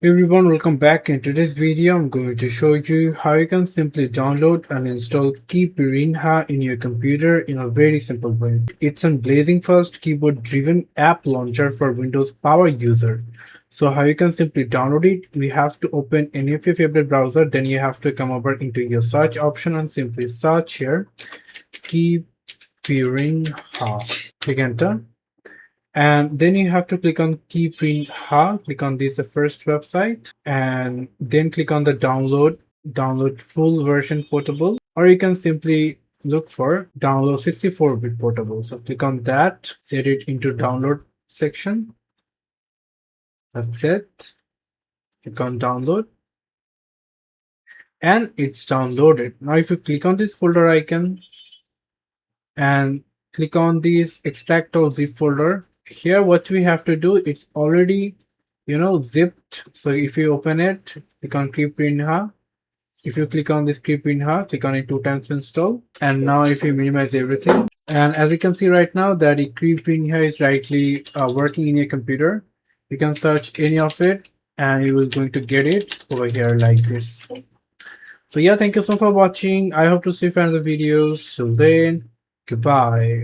Hey everyone, welcome back. In today's video, I'm going to show you how you can simply download and install Keypirinha in your computer in a very simple way. It's a blazing fast keyboard-driven app launcher for Windows power user. So how you can simply download it, we have to open any of your favorite browser, then you have to come over into your search option and simply search here Keypirinha. Click enter. And then you have to click on Keypirinha, click on this the first website, and then click on the download full version portable, or you can simply look for download 64-bit portable. So click on that, set it into download section. That's it. Click on download, and it's downloaded. Now if you click on this folder icon and click on this extract or zip folder, here what we have to do, it's already zipped. So if you open it, click on Keypirinha. If you click on this Keypirinha, click on it 2 times to install. And now if you minimize everything, and as you can see right now that the Keypirinha is rightly working in your computer, you can search any of it and you will going to get it over here like this. So yeah, thank you so much for watching. I hope to see you in the videos. Till then, goodbye.